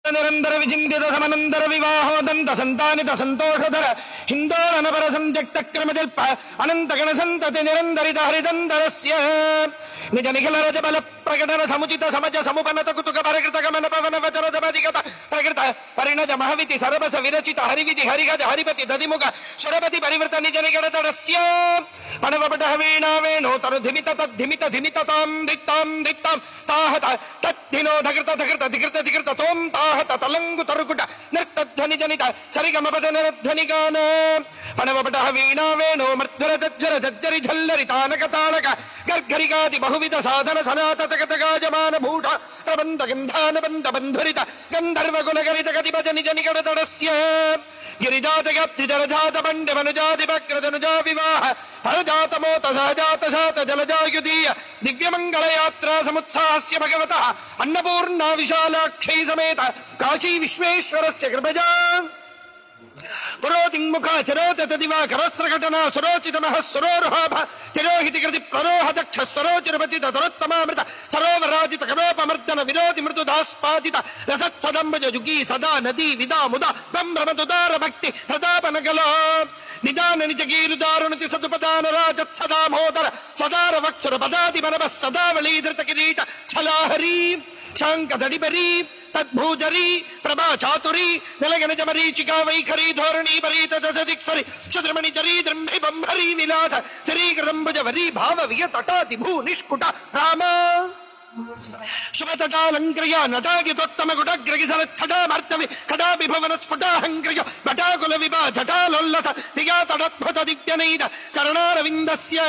నిరంతర విచిందిత సమనంతర వివాహోదంత సంతానిత సంతోషధర హిందోళనపర సంత్యక్త క్రమజల్ప అనంతగణ సంతతి నిరంతరిత హరిదంతరస్య నిజ నిఖిల రజ బల ప్రకటన సముచిత సమజ సముపనత కుతుక పరికృత గమన పవన వచన జపదిగత ప్రకృత పరిణజ మహవితి సరబస విరచిత హరివిధి హరిగజ హరిపతి దదిముఖ సురపతి పరివృత నిజ నిగడతడస్య పణవపట వీణా వేణో తను ధిమిత తద్ధిమిత ధిమిత తాం దిత్తాం దిత్తాం తాహత తద్ధినో ధకృత ధకృత ధికృత ధికృత తోం తాహత తలంగు తరుగుట నృత్తధ్వని జనిత సరిగమపద నిరధ్వని గాన పణవపట వీణా వేణో మర్ధుర జజ్జర జజ్జరి ఝల్లరి తానక తాళక గర్గరిగాది బహువిధ సాధన సనాతతగతగాజమాన భూఢ ప్రబంధ గంధాన బంధ బంధురిత గంధర్వ గుణగరిత గతిభజ నిజ నిగడతడస్య గిరిజాతగప్తి జలజాత బండ మనుజాదిభక్రజనుజా వివాహ పరజాత మోత సహజాత శాత జలజాయుధీయ దివ్యమంగళయాత్రా సముత్సాహస్య భగవతః అన్నపూర్ణా విశాలాక్షై సమేత కాశీ విశ్వేశ్వరస్య కృపజా పురోతిముఖ చరోతదివా కరస్రఘటనా సురోచితమః సురోరుహాభ తిరోహితి కృతి ప్రరోహ దక్ష సరోచిరపతిత దురోత్తమామృత సరోవరాజిత కరోపమర్దన విరోధి మృదుదాస్పాదిత రసచ్చదంబజ జుగీ సదా నదీ విదా ముదా బ్రహ్మతుదార భక్తి ప్రతాపనగలో నిదాన నిజగీరుదారుణతి సదుపదాన రాజత్సదామోదర సదార వక్షర పదాది మనవ సదావళీధృత కిరీట ఛలాహరీ శాంక దడిబరీ తద్భూజరీ ప్రభా చాతురీ నిలగనజ మరీచికా వైఖరీ ధోరణీ పరీత దిక్సరి చంద్రమణి జరీ ద్రంభి బంభరీ విలాస చరీకరంభుజ వరీ భావ వియతటాతి భూ నిష్కుట రామ శుభతటాలంక్రియ నటాగితోత్తమ గుడగ్రగిసలచ్చటామర్తవి కడాపి భువన స్ఫుటాహంక్రియ భటాకుల విభా జటాలోల్లస దిగాతడద్భుత దివ్యనైద చరణారవిందస్య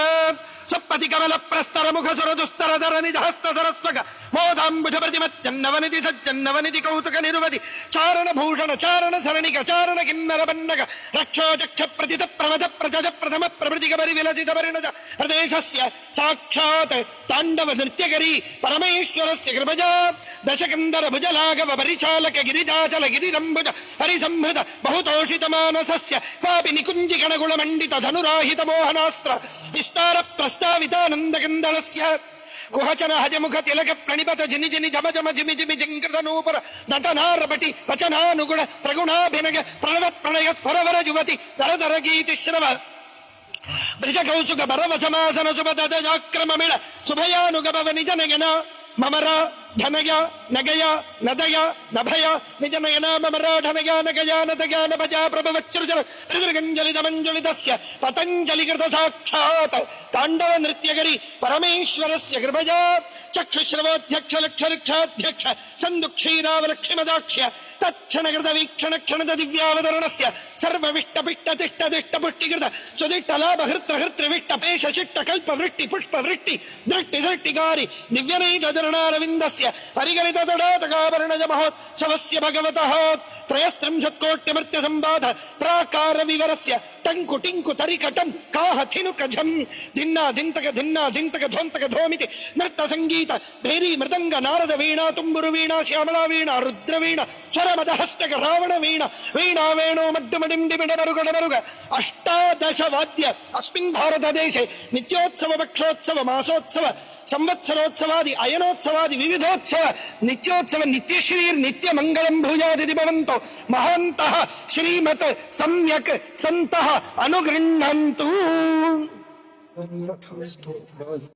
సప్పతి కమల ప్రస్తర ముఖ సుర దుస్తర ధర నిజ హస్త సరస్వగ మోదాంబుజ ప్రతిమచ్చన్నవనిధి సజ్జన్నవనిధి కౌతుక నిరువది చారణ భూషణ చారణ సరణిక చారణ కిన్నర బన్నగ రక్షోచక్ష ప్రతిత ప్రమజ ప్రజ ప్రథమ ప్రభృతిక పరి విలసిత పరిణజ ప్రదేశస్య సాక్షాత్ తాండవ నృత్యకరీ పరమేశ్వరస్య కృపజా దశకందర భుజలాఘవ పరిచాలక గిరిజాచల గిరిరంభుజ హరిసంహృత బహుతోషిత మానసస్య కాపి నికుంజి గణగుణ మండిత ధనురాహిత మోహనాస్త్ర విస్తార ప్రస్తావితానందకందళస్య కుహచన హజముఖ తిలక ప్రణిపత జిని జిని జమ జమ జిమి జిమి జింకృత నూపుర నటనారపటి వచనానుగుణ ప్రగుణాభినగ ప్రణవత్ ప్రణయ స్ఫురవర యువతి దరదర గీతి శ్రవ బ్రజ కౌసుక బరవశమాసన శుభదజాక్రమమిళ శుభయానుగభవ నిజ నగన మమర ధనయ నగయ నదయ నభయ నిజ నయన మమర ధనయ నగయ నదయ నభజ ప్రభవచ్చృజన త్రిదృగంజలిత మంజుళితస్య పతంజలికృత సాక్షాత్ తాండవ నృత్యకరి పరమేశ్వరస్య కృపజా చక్షుశ్రవోధ్యక్ష లక్షరిక్షాధ్యక్ష సందుక్షీరావలక్షిమదాక్ష్య తక్షణకృత వీక్షణ క్షణద దివ్యావతరణస్య సర్వవిష్ట పిష్ట తిష్ట దిష్ట పుష్టికృత సుదిష్ట లాభ హృత్ర హృత్రవిష్ట పేష శిష్ట కల్ప వృష్టి పుష్ప వృష్టి దృష్టి దృష్టికారి దివ్యనైకరణారవిందస్య పరిగణిత తడాతకాభరణజ మహోత్సవస్య భగవతః త్రయస్త్రింశత్కోట్యమర్త్య సంబాధ ప్రాకార వివరస్య టంకు టింకు తరికటం కాహ థినుక ఝం ధిన్నా ధింతక ధిన్నా ధింతక ధోంతక ధోమితి నృత్త సంగీత భైరీ మృదంగ నారద వీణా తుంబురు వీణా శ్యామళా వీణా రుద్ర వీణ స్వరమద హస్తక రావణ వీణ వీణా వేణో మడ్డుమడిండి బిడమరుగడ మరుగ అష్టాదశ వాద్య అస్మిన్ భారతదేశే నిత్యోత్సవ పక్షోత్సవ మాసోత్సవ సంవత్సరోత్సవాది అయనోత్సవాది వివిధోత్సవ నిత్యోత్సవ నిత్యశ్రీర్ నిత్య మంగళం భూయాది భవంతో మహాంతః శ్రీమత్ సమ్యక్ సంతః అనుగృహ్ణంతు.